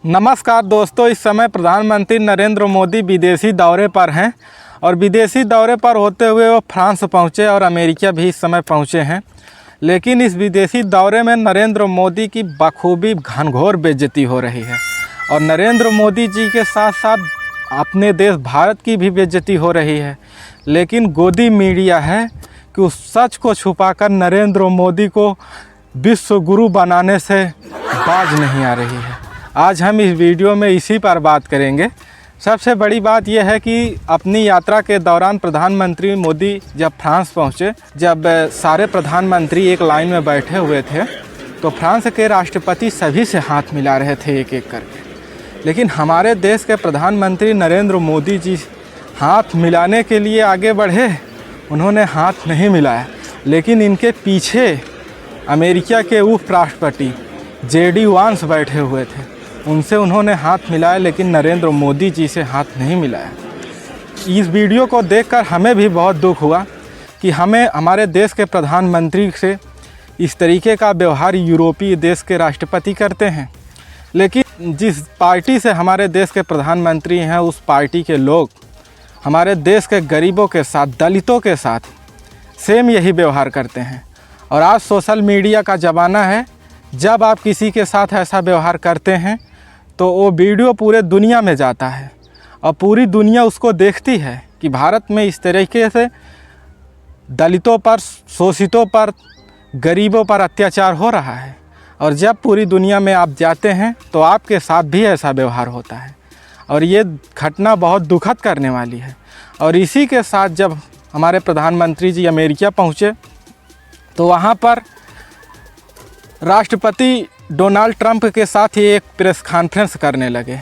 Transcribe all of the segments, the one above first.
नमस्कार दोस्तों, इस समय प्रधानमंत्री नरेंद्र मोदी विदेशी दौरे पर हैं और विदेशी दौरे पर होते हुए वो फ्रांस पहुंचे और अमेरिका भी इस समय पहुंचे हैं। लेकिन इस विदेशी दौरे में नरेंद्र मोदी की बखूबी घनघोर बेइज्जती हो रही है और नरेंद्र मोदी जी के साथ साथ अपने देश भारत की भी बेइज्जती हो रही है। लेकिन गोदी मीडिया है कि उस सच को छुपाकर नरेंद्र मोदी को विश्व गुरु बनाने से बाज नहीं आ रही है। आज हम इस वीडियो में इसी पर बात करेंगे। सबसे बड़ी बात यह है कि अपनी यात्रा के दौरान प्रधानमंत्री मोदी जब फ्रांस पहुंचे, जब सारे प्रधानमंत्री एक लाइन में बैठे हुए थे तो फ्रांस के राष्ट्रपति सभी से हाथ मिला रहे थे एक एक करके। लेकिन हमारे देश के प्रधानमंत्री नरेंद्र मोदी जी हाथ मिलाने के लिए आगे बढ़े, उन्होंने हाथ नहीं मिलाया। लेकिन इनके पीछे अमेरिका के उप राष्ट्रपति JD वांस बैठे हुए थे, उनसे उन्होंने हाथ मिलाया, लेकिन नरेंद्र मोदी जी से हाथ नहीं मिलाया। इस वीडियो को देखकर हमें भी बहुत दुख हुआ कि हमारे देश के प्रधानमंत्री से इस तरीके का व्यवहार यूरोपीय देश के राष्ट्रपति करते हैं। लेकिन जिस पार्टी से हमारे देश के प्रधानमंत्री हैं, उस पार्टी के लोग हमारे देश के गरीबों के साथ, दलितों के साथ सेम यही व्यवहार करते हैं। और आज सोशल मीडिया का ज़माना है, जब आप किसी के साथ ऐसा व्यवहार करते हैं तो वो वीडियो पूरे दुनिया में जाता है और पूरी दुनिया उसको देखती है कि भारत में इस तरीके से दलितों पर, शोषितों पर, गरीबों पर अत्याचार हो रहा है। और जब पूरी दुनिया में आप जाते हैं तो आपके साथ भी ऐसा व्यवहार होता है और ये घटना बहुत दुखद करने वाली है। और इसी के साथ जब हमारे प्रधानमंत्री जी अमेरिका पहुँचे तो वहाँ पर राष्ट्रपति डोनाल्ड ट्रंप के साथ ही एक प्रेस कॉन्फ्रेंस करने लगे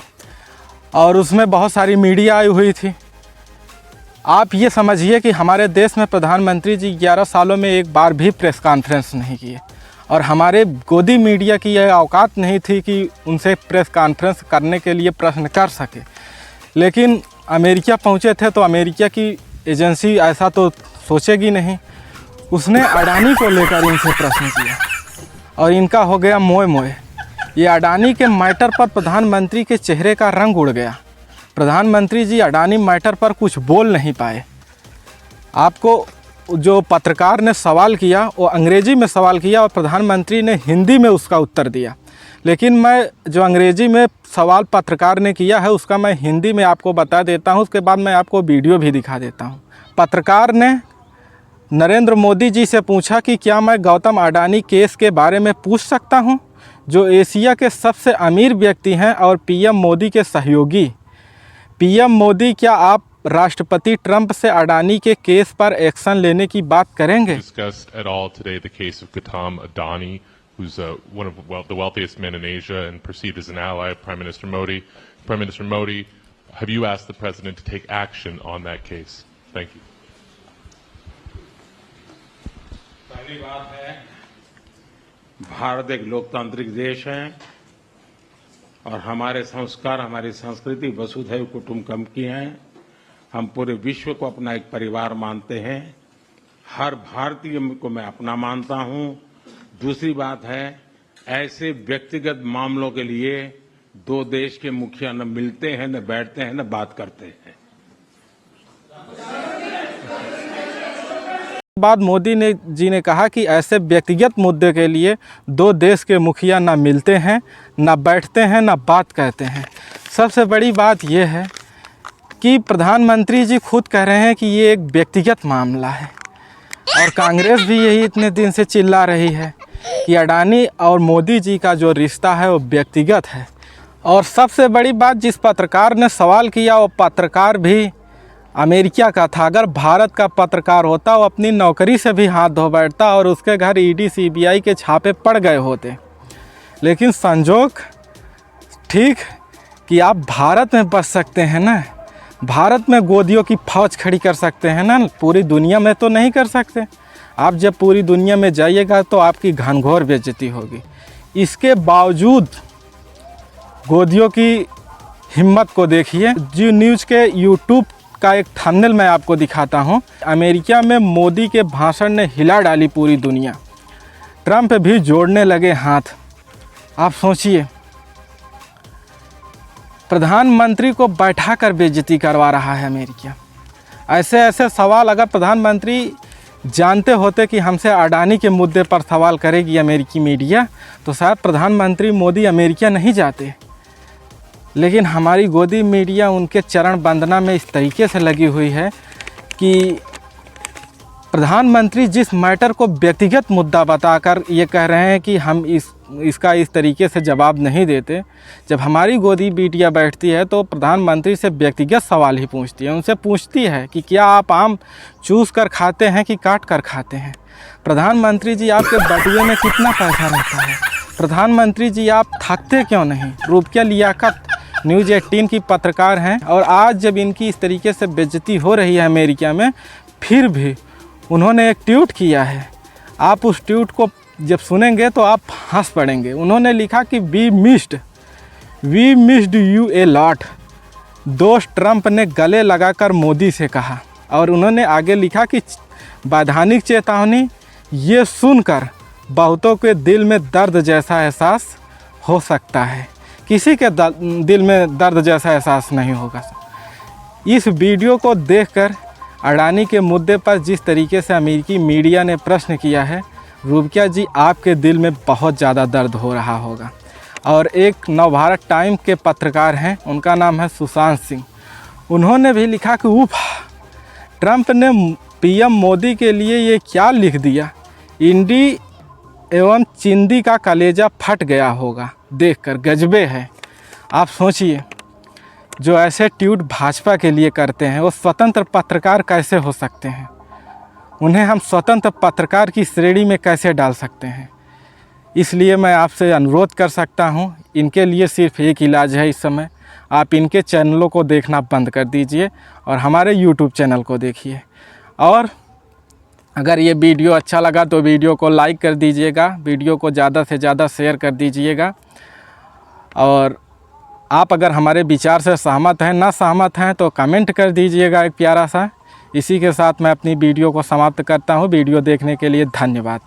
और उसमें बहुत सारी मीडिया आई हुई थी। आप ये समझिए कि हमारे देश में प्रधानमंत्री जी 11 सालों में एक बार भी प्रेस कॉन्फ्रेंस नहीं किए और हमारे गोदी मीडिया की यह औकात नहीं थी कि उनसे प्रेस कॉन्फ्रेंस करने के लिए प्रश्न कर सके। लेकिन अमेरिका पहुँचे थे तो अमेरिका की एजेंसी ऐसा तो सोचेगी नहीं, उसने अडानी को लेकर इनसे प्रश्न किया और इनका हो गया मोए मोए। ये अडानी के मैटर पर प्रधानमंत्री के चेहरे का रंग उड़ गया। प्रधानमंत्री जी अडानी मैटर पर कुछ बोल नहीं पाए। आपको जो पत्रकार ने सवाल किया वो अंग्रेजी में सवाल किया और प्रधानमंत्री ने हिंदी में उसका उत्तर दिया। लेकिन मैं जो अंग्रेजी में सवाल पत्रकार ने किया है उसका मैं हिंदी में आपको बता देता हूँ, उसके बाद मैं आपको वीडियो भी दिखा देता हूँ। पत्रकार ने नरेंद्र मोदी जी से पूछा कि क्या मैं गौतम अडानी केस के बारे में पूछ सकता हूं, जो एशिया के सबसे अमीर व्यक्ति हैं और पीएम मोदी के सहयोगी। पीएम मोदी, क्या आप राष्ट्रपति ट्रंप से अडानी के केस पर एक्शन लेने की बात करेंगे? Who's one of the wealthiest men in Asia and perceived as an ally of Prime Minister Modi. Prime Minister Modi, have you asked the president to take action on that case? Thank you. पहली बात है, भारत एक लोकतांत्रिक देश है और हमारे संस्कार, हमारी संस्कृति वसुधैव कुटुंबकम की है। हम पूरे विश्व को अपना एक परिवार मानते हैं। हर भारतीय को मैं अपना मानता हूं। दूसरी बात है, ऐसे व्यक्तिगत मामलों के लिए दो देश के मुखिया न मिलते हैं, न बैठते हैं, न बात करते हैं। बाद मोदी जी ने कहा कि ऐसे व्यक्तिगत मुद्दे के लिए दो देश के मुखिया ना मिलते हैं, ना बैठते हैं, ना बात करते हैं। सबसे बड़ी बात यह है कि प्रधानमंत्री जी खुद कह रहे हैं कि ये एक व्यक्तिगत मामला है और कांग्रेस भी यही इतने दिन से चिल्ला रही है कि अडानी और मोदी जी का जो रिश्ता है वो व्यक्तिगत है। और सबसे बड़ी बात, जिस पत्रकार ने सवाल किया वो पत्रकार भी अमेरिका का था। अगर भारत का पत्रकार होता वो अपनी नौकरी से भी हाथ धो बैठता और उसके घर ED CBI के छापे पड़ गए होते। लेकिन संजोग ठीक कि आप भारत में बच सकते हैं ना, भारत में गोदियों की फौज खड़ी कर सकते हैं ना, पूरी दुनिया में तो नहीं कर सकते। आप जब पूरी दुनिया में जाइएगा तो आपकी घनघोर बेइज्जती होगी। इसके बावजूद गोदियों की हिम्मत को देखिए। जी न्यूज़ के यूट्यूब का एक थंबनेल मैं आपको दिखाता हूं। अमेरिका में मोदी के भाषण ने हिला डाली पूरी दुनिया। ट्रंप भी जोड़ने लगे हाथ। आप सोचिए प्रधानमंत्री को बैठाकर बेइज्जती करवा रहा है अमेरिका। ऐसे ऐसे सवाल अगर प्रधानमंत्री जानते होते कि हमसे अडानी के मुद्दे पर सवाल करेगी अमेरिकी मीडिया, तो शायद प्रधानमंत्री मोदी अमेरिका नहीं जाते। लेकिन हमारी गोदी मीडिया उनके चरण वंदना में इस तरीके से लगी हुई है कि प्रधानमंत्री जिस मैटर को व्यक्तिगत मुद्दा बताकर ये कह रहे हैं कि हम इसका इस तरीके से जवाब नहीं देते, जब हमारी गोदी मीडिया बैठती है तो प्रधानमंत्री से व्यक्तिगत सवाल ही पूछती है। उनसे पूछती है कि क्या आप आम चूस कर खाते हैं कि काट कर खाते हैं? प्रधानमंत्री जी, आपके बटुए में कितना पैसा रहता है? प्रधानमंत्री जी, आप थकते क्यों नहीं? रुपया लियाकत न्यूज़ 18 की पत्रकार हैं, और आज जब इनकी इस तरीके से बेइज्जती हो रही है अमेरिका में, फिर भी उन्होंने एक ट्वीट किया है। आप उस ट्वीट को जब सुनेंगे तो आप हंस पड़ेंगे। उन्होंने लिखा कि we missed you a lot. दोस्त ट्रंप ने गले लगाकर मोदी से कहा। और उन्होंने आगे लिखा कि वैधानिक चेतावनी, ये सुनकर बहुतों के दिल में दर्द जैसा एहसास हो सकता है। किसी के दिल में दर्द जैसा एहसास नहीं होगा। इस वीडियो को देखकर अडानी के मुद्दे पर जिस तरीके से अमेरिकी मीडिया ने प्रश्न किया है, रूपकिया जी, आपके दिल में बहुत ज़्यादा दर्द हो रहा होगा। और एक नवभारत टाइम के पत्रकार हैं, उनका नाम है सुशांत सिंह। उन्होंने भी लिखा कि उफ, ट्रंप ने पीएम मोदी के लिए ये क्या लिख दिया। इंडी एवं चिंदी का कलेजा फट गया होगा देखकर। गजबे है। आप सोचिए, जो ऐसे ट्वीट भाजपा के लिए करते हैं वो स्वतंत्र पत्रकार कैसे हो सकते हैं? उन्हें हम स्वतंत्र पत्रकार की श्रेणी में कैसे डाल सकते हैं? इसलिए मैं आपसे अनुरोध कर सकता हूं, इनके लिए सिर्फ एक इलाज है इस समय। आप इनके चैनलों को देखना बंद कर दीजिए और हमारे यूट्यूब चैनल को देखिए। और अगर ये वीडियो अच्छा लगा तो वीडियो को लाइक कर दीजिएगा, वीडियो को ज़्यादा से ज़्यादा शेयर कर दीजिएगा। और आप अगर हमारे विचार से सहमत हैं, ना सहमत हैं, तो कमेंट कर दीजिएगा एक प्यारा सा। इसी के साथ मैं अपनी वीडियो को समाप्त करता हूँ। वीडियो देखने के लिए धन्यवाद।